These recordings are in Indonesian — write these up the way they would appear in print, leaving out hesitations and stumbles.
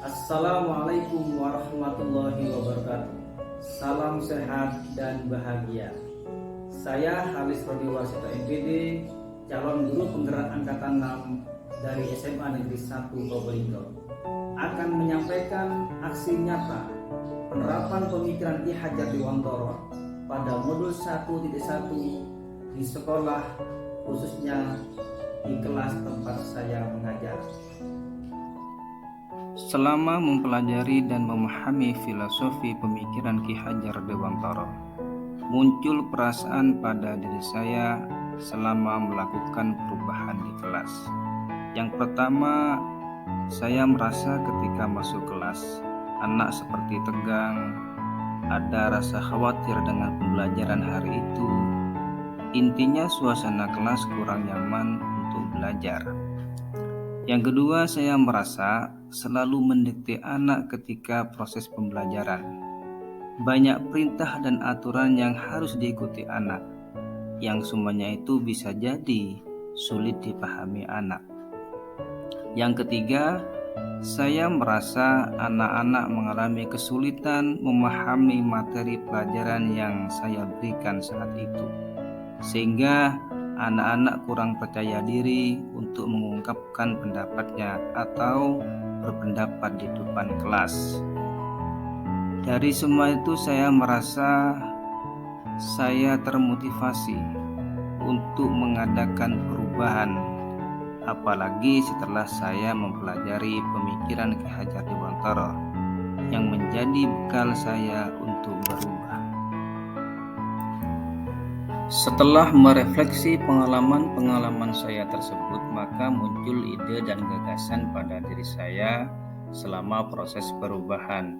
Assalamualaikum warahmatullahi wabarakatuh. Salam sehat dan bahagia. Saya Halis Rodi Warsito MPD, calon guru penggerak angkatan 6 dari SMA Negeri 1 Probolinggo, akan menyampaikan aksi nyata penerapan pemikiran Ki Hajar Dewantara pada modul 1.1 di sekolah, khususnya di kelas tempat saya mengajar. Selama mempelajari dan memahami filosofi pemikiran Ki Hajar Dewantara, muncul perasaan pada diri saya selama melakukan perubahan di kelas. Yang pertama, saya merasa ketika masuk kelas, anak seperti tegang, ada rasa khawatir dengan pembelajaran hari itu. Intinya suasana kelas kurang nyaman untuk belajar. Yang kedua, saya merasa selalu mendikte anak ketika proses pembelajaran. Banyak perintah dan aturan yang harus diikuti anak, yang semuanya itu bisa jadi sulit dipahami anak. Yang ketiga, saya merasa anak-anak mengalami kesulitan memahami materi pelajaran yang saya berikan saat itu, sehingga anak-anak kurang percaya diri untuk mengungkapkan pendapatnya atau berpendapat di depan kelas. Dari semua itu saya merasa saya termotivasi untuk mengadakan perubahan, apalagi setelah saya mempelajari pemikiran Ki Hajar Dewantara yang menjadi bekal saya untuk berubah. Setelah merefleksi pengalaman-pengalaman saya tersebut, maka muncul ide dan gagasan pada diri saya selama proses perubahan,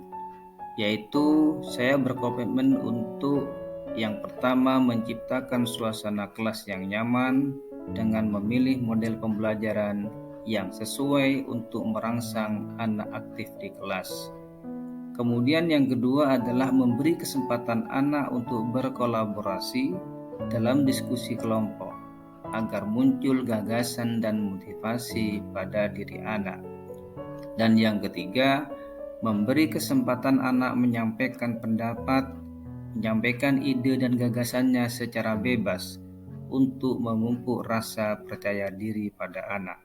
yaitu saya berkomitmen untuk yang pertama menciptakan suasana kelas yang nyaman dengan memilih model pembelajaran yang sesuai untuk merangsang anak aktif di kelas. Kemudian yang kedua adalah memberi kesempatan anak untuk berkolaborasi dalam diskusi kelompok agar muncul gagasan dan motivasi pada diri anak. Dan yang ketiga, memberi kesempatan anak menyampaikan pendapat, menyampaikan ide dan gagasannya secara bebas untuk memupuk rasa percaya diri pada anak.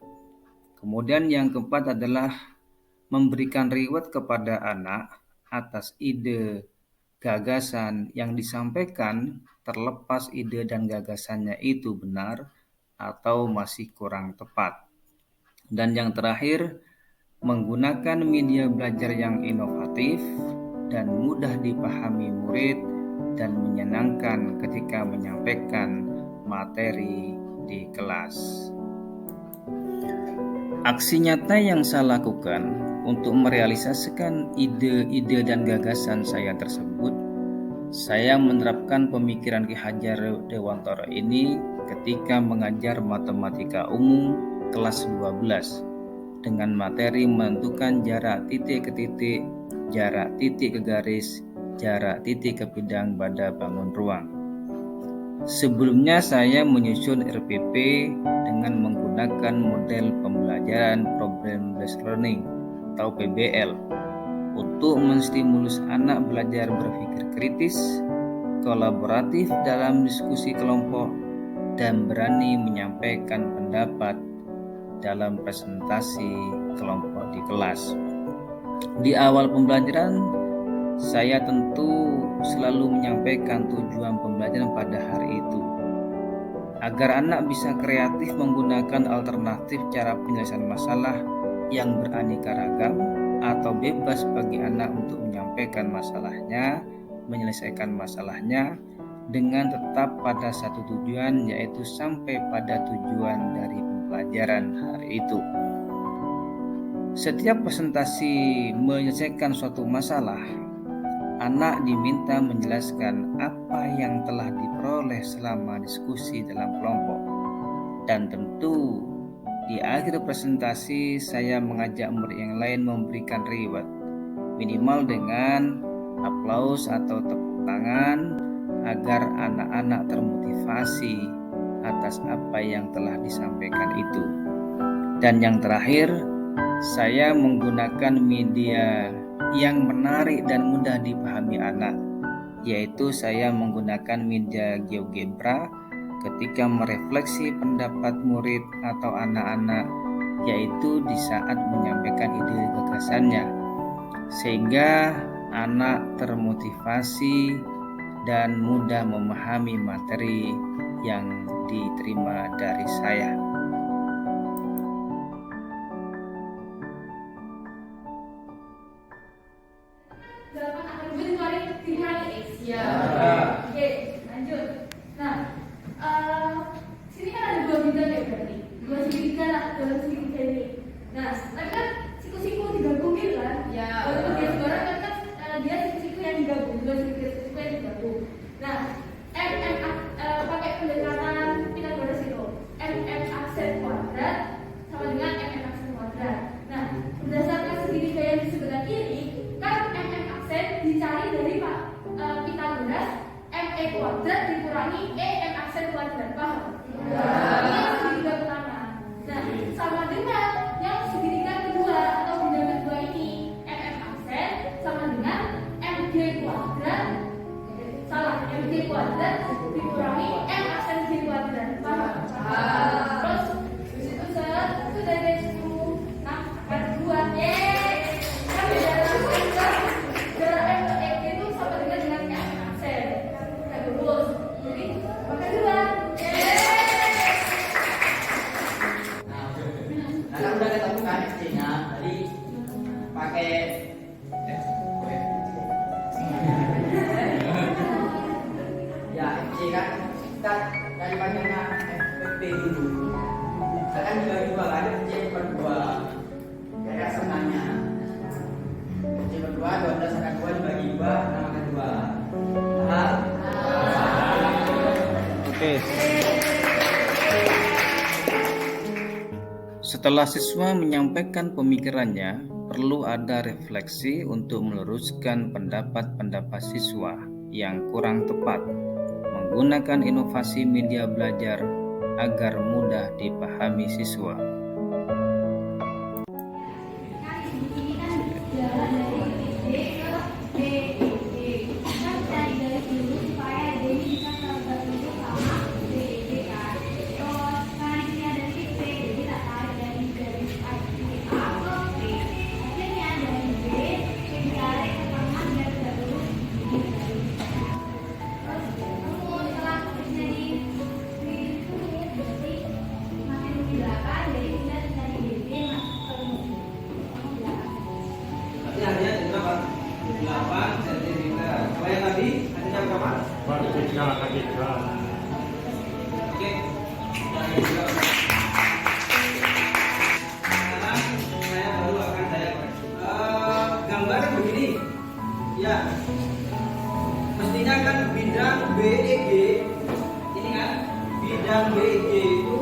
Kemudian yang keempat adalah memberikan reward kepada anak atas ide gagasan yang disampaikan, terlepas ide dan gagasannya itu benar atau masih kurang tepat. Dan yang terakhir, menggunakan media belajar yang inovatif dan mudah dipahami murid dan menyenangkan ketika menyampaikan materi di kelas. Aksi nyata yang saya lakukan untuk merealisasikan ide-ide dan gagasan saya tersebut, saya menerapkan pemikiran Ki Hajar Dewantara ini ketika mengajar matematika umum kelas 12 dengan materi menentukan jarak titik ke titik, jarak titik ke garis, jarak titik ke bidang pada bangun ruang. Sebelumnya saya menyusun RPP dengan menggunakan model pembelajaran Problem Based Learning atau PBL untuk menstimulus anak belajar berpikir kritis, kolaboratif dalam diskusi kelompok, dan berani menyampaikan pendapat dalam presentasi kelompok di kelas. Di awal pembelajaran, saya tentu selalu menyampaikan tujuan pembelajaran pada hari itu, agar anak bisa kreatif menggunakan alternatif cara penyelesaian masalah yang beraneka ragam atau bebas bagi anak untuk menyampaikan masalahnya, menyelesaikan masalahnya dengan tetap pada satu tujuan, yaitu sampai pada tujuan dari pembelajaran hari itu. Setiap presentasi menyelesaikan suatu masalah, anak diminta menjelaskan apa yang telah diperoleh selama diskusi dalam kelompok. Dan tentu di akhir presentasi saya mengajak murid yang lain memberikan reward, minimal dengan aplaus atau tepuk tangan, agar anak-anak termotivasi atas apa yang telah disampaikan itu. Dan yang terakhir, Saya menggunakan media yang menarik dan mudah dipahami anak, yaitu saya menggunakan media GeoGebra ketika merefleksi pendapat murid atau anak-anak, yaitu di saat menyampaikan ide gagasannya, sehingga anak termotivasi dan mudah memahami materi yang diterima dari saya. Ya. Oke, lanjut. Nah, sini kan ada dua bidang ya berarti. Dua segitiga lah dalam segitiga ini. Nah, tapi kan siku-siku digabungin kan? Ya. Kalau bagian suara kan dia siku-siku yang digabung, dua siku-siku yang digabung. Nah, pakai pendekatan Pythagoras itu. Aksen kuadrat sama dengan aksen kuadrat. Nah, berdasarkan segitiga yang di sebelah kiri, kan aksen dicari dari Pythagoras, kuadrat dikurangi aksen kuadrat, paham? Ini yang segitiga pertama. Nah, sama dengan yang segitiga kedua atau bidang kedua ini, aksen sama dengan kuadrat dikurangi aksen kuadrat, paham? Terus itu dari situ, nah akan kedua, kan beda langsung kan? Jarak itu sama dengan aksen. Bagus. Jadi maka dua. Nah, udah ketemu kan FC-nya, tadi pakai ya FC kan kita dari panjangnya FP dulu. Sekarang dibagi dua kan, FC per 2. Ada senangnya. FC per 2, 12 akan 2 dibagi 2, 6 akan 2. Paham? Oke. Setelah siswa menyampaikan pemikirannya, perlu ada refleksi untuk meluruskan pendapat-pendapat siswa yang kurang tepat, menggunakan inovasi media belajar agar mudah dipahami siswa. Gambarnya begini, ya. Mestinya kan bidang BEG, ini kan bidang BEG itu,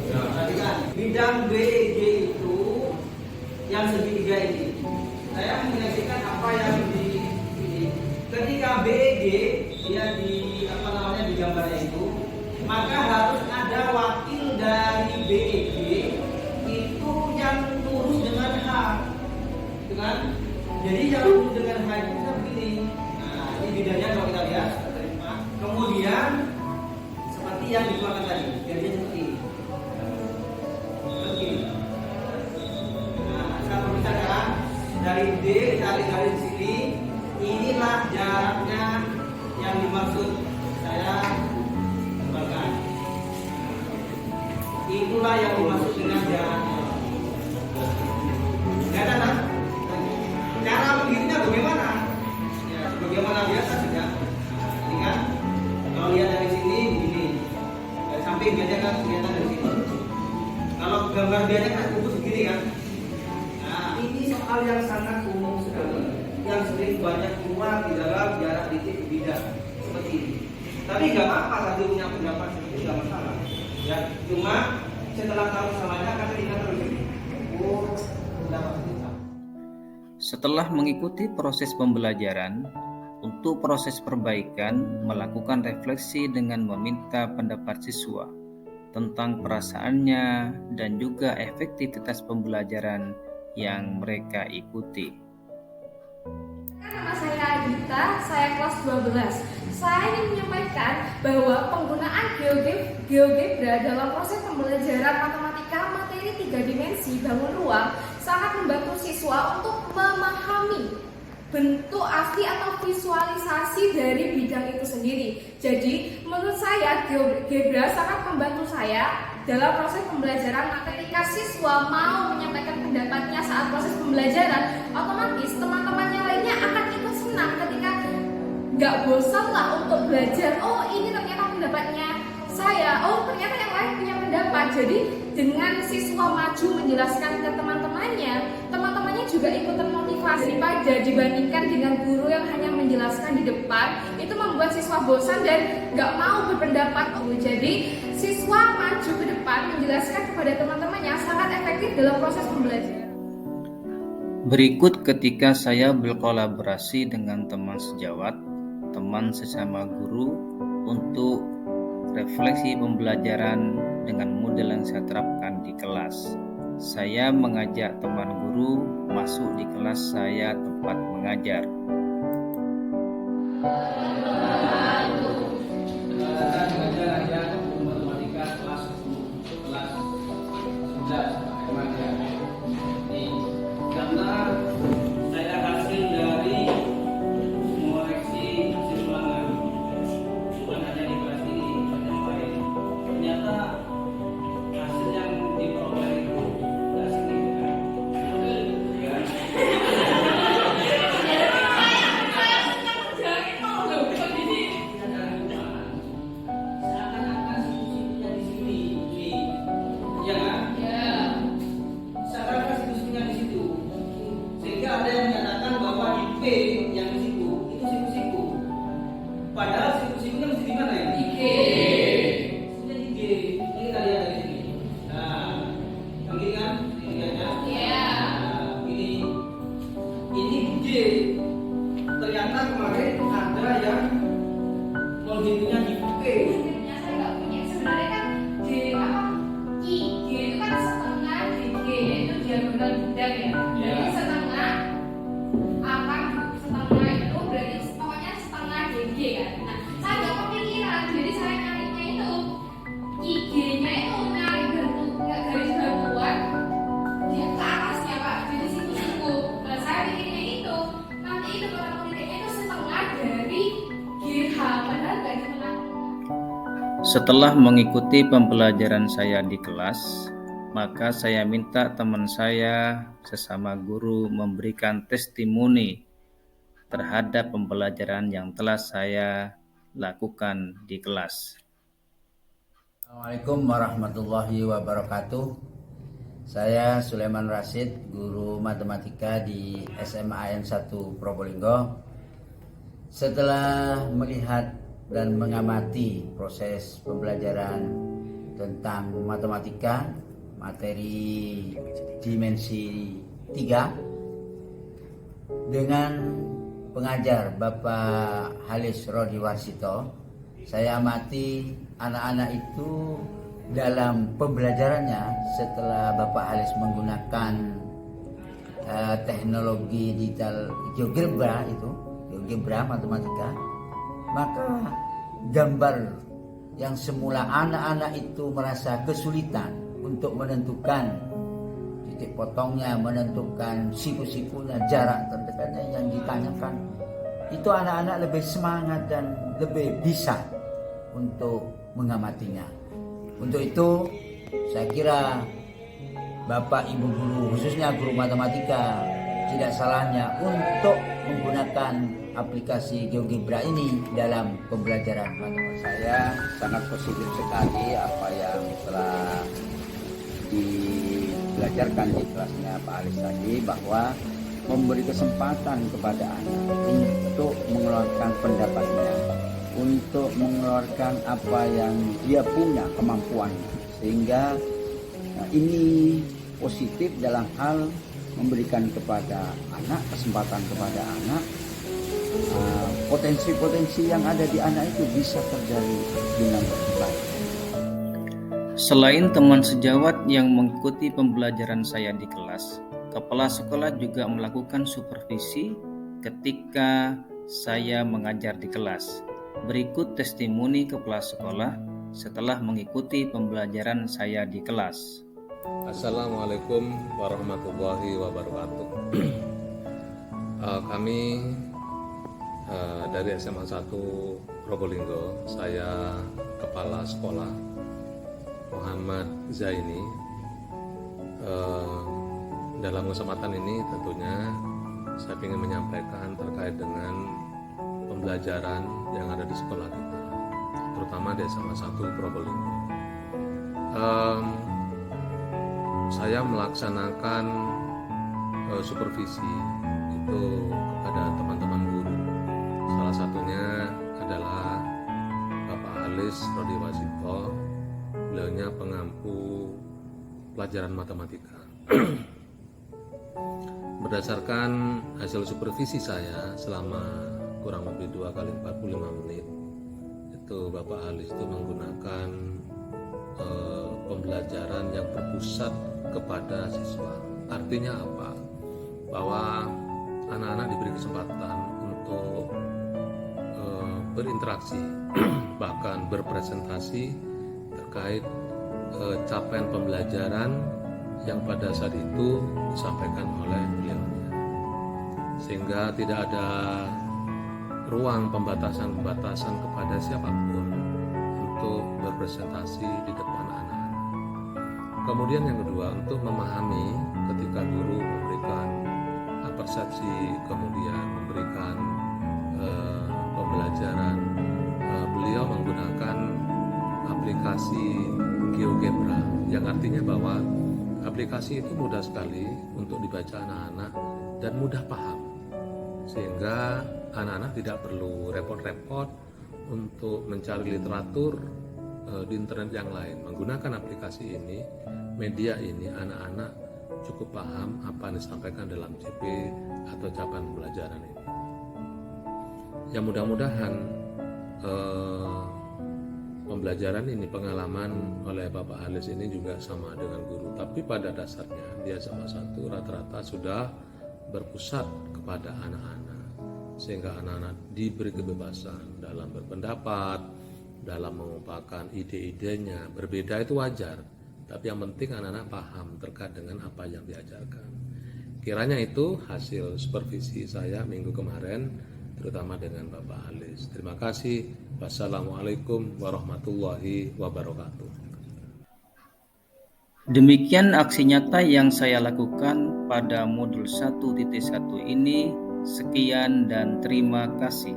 perhatikan, bidang BEG itu yang segitiga ini. Saya menyaksikan apa yang di ini. Ketika BEG dia di di gambarnya itu, maka harus ada wakil dari BEG itu yang lurus dengan H, gitu kan? Jadi yang lurus dengan H itu kita begini. Nah, ini bidangnya kalau kita lihat. Kemudian seperti yang dikeluarkan tadi, jadinya seperti ini. Seperti ini. Nah, sekarang kita sekarang dari D cari garis sini. Inilah jaraknya yang dimaksud saya kembangkan. Itulah yang dimaksud dengan jaraknya. Kelihatan kan? Cara begininya bagaimana? Ya, sebagaimana biasa saja. Ini kan, kalau lihat dari sini begini, dari samping biasanya kan kelihatan dari sini. Kalau gambar biasanya kan kubus begini kan. Nah, ini soal yang sangat umum sekali, yang sering banyak keluar di dalam jarak titik bidang seperti ini. Tapi nggak apa-apa tadi punya pendapat seperti itu, nggak masalah. Ya, cuma setelah tahu salahnya kan kita terus pendapat itu. Setelah mengikuti proses pembelajaran, untuk proses perbaikan melakukan refleksi dengan meminta pendapat siswa. tentang perasaannya dan juga efektivitas pembelajaran yang mereka ikuti. Nama saya Adita, saya kelas 12. Saya ingin menyampaikan bahwa penggunaan GeoGebra dalam proses pembelajaran matematika materi 3 dimensi bangun ruang sangat membantu siswa untuk memahami bentuk asli atau visualisasi dari bidang itu sendiri. Jadi, menurut saya GeoGebra sangat membantu saya dalam proses pembelajaran ketika siswa mau menyampaikan pendapatnya saat proses pembelajaran, otomatis teman-temannya lainnya akan ikut senang ketika nggak bosan lah untuk belajar. Oh, ini ternyata pendapatnya saya. Oh, ternyata yang lain punya pendapat. Jadi dengan siswa maju menjelaskan ke teman-temannya juga ikut termotivasi pada dibandingkan dengan guru yang hanya menjelaskan di depan, itu membuat siswa bosan dan nggak mau berpendapat. Jadi siswa maju ke depan menjelaskan kepada teman-temannya sangat efektif dalam proses pembelajaran. Berikut ketika saya berkolaborasi dengan teman sejawat, teman sesama guru untuk refleksi pembelajaran dengan model yang saya terapkan di kelas. Saya mengajak teman guru masuk di kelas saya tempat mengajar. Padahal siku-sikunya mesti di mana ya? Di G. Mestinya di G. Ini kita lihat dari sini. Nah, yang gini kan? Ini lihatnya. Iya. Nah, ini G. Ternyata kemarin ada yang menghitungnya di P. Sebenarnya saya nggak punya. Sebenarnya kan G apa? I. G itu kan setengah G yaitu diagonal bidang ya. Jadi setengah akan setengah itu berarti pokoknya setengah DG kan. Nah, saya nggak kepikiran, jadi saya nyarinya itu IG-nya itu nyari garis bantuan di ke atasnya Pak, jadi siku-siku. Nah, saya pikirnya itu nanti itu kalau politiknya itu setengah dari GH, padahal nggak di tengah. Setelah mengikuti pembelajaran saya di kelas, maka saya minta teman saya sesama guru memberikan testimoni terhadap pembelajaran yang telah saya lakukan di kelas. Assalamualaikum warahmatullahi wabarakatuh. Saya Sulaiman Rasid, guru matematika di SMA N 1 Probolinggo. Setelah melihat dan mengamati proses pembelajaran tentang matematika materi dimensi 3 dengan pengajar Bapak Halis Rodi Warsito, saya amati anak-anak itu dalam pembelajarannya setelah Bapak Halis menggunakan teknologi digital GeoGebra matematika, maka gambar yang semula anak-anak itu merasa kesulitan untuk menentukan titik potongnya, menentukan siku-sikunya, jarak terdekatnya yang ditanyakan, itu anak-anak lebih semangat dan lebih bisa untuk mengamatinya. Untuk itu saya kira Bapak Ibu guru, khususnya guru matematika, tidak salahnya untuk menggunakan aplikasi GeoGebra ini dalam pembelajaran matematika. Saya sangat positif sekali apa yang telah dibelajarkan di kelasnya Pak Alis tadi, bahwa memberi kesempatan kepada anak untuk mengeluarkan pendapatnya, untuk mengeluarkan apa yang dia punya kemampuan, sehingga ini positif dalam hal memberikan kepada anak, kesempatan kepada anak, potensi-potensi yang ada di anak itu bisa terjadi dengan baik. Selain teman sejawat yang mengikuti pembelajaran saya di kelas, kepala sekolah juga melakukan supervisi ketika saya mengajar di kelas. Berikut testimoni kepala sekolah setelah mengikuti pembelajaran saya di kelas. Assalamualaikum warahmatullahi wabarakatuh. Kami dari SMA 1 Probolinggo, saya kepala sekolah Muhammad Zaini. Dalam kesempatan ini tentunya saya ingin menyampaikan terkait dengan pembelajaran yang ada di sekolah kita, terutama di SMA 1 Probolinggo. Saya melaksanakan supervisi itu kepada teman-teman guru. Salah satunya adalah Bapak Alis Rodi Wasito. Beliaunya pengampu pelajaran matematika. Berdasarkan hasil supervisi saya selama kurang lebih 2 kali 45 menit, itu Bapak Alis itu menggunakan pembelajaran yang berpusat kepada siswa. Artinya apa? Bahwa anak-anak diberi kesempatan untuk berinteraksi, bahkan berpresentasi terkait capaian pembelajaran yang pada saat itu disampaikan oleh beliaunya, sehingga tidak ada ruang pembatasan-pembatasan kepada siapapun untuk berpresentasi di depan anak-anak. Kemudian yang kedua, untuk memahami ketika guru memberikan persepsi, kemudian memberikan pembelajaran, beliau menggunakan aplikasi GeoGebra, yang artinya bahwa aplikasi itu mudah sekali untuk dibaca anak-anak dan mudah paham, sehingga anak-anak tidak perlu repot-repot untuk mencari literatur di internet yang lain. Menggunakan aplikasi ini, media ini, anak-anak cukup paham apa yang disampaikan dalam CP atau capaian pembelajaran ini. Ya, mudah-mudahan pembelajaran ini, pengalaman oleh Bapak Alis ini juga sama dengan guru, tapi pada dasarnya dia sama satu rata-rata sudah berpusat kepada anak-anak, sehingga anak-anak diberi kebebasan dalam berpendapat, dalam mengungkapkan ide-idenya. Berbeda itu wajar, tapi yang penting anak-anak paham terkait dengan apa yang diajarkan. Kiranya itu hasil supervisi saya minggu kemarin, terutama dengan Bapak Alis. Terima kasih. Wassalamualaikum warahmatullahi wabarakatuh. Demikian aksi nyata yang saya lakukan pada modul 1.1 ini. Sekian dan terima kasih.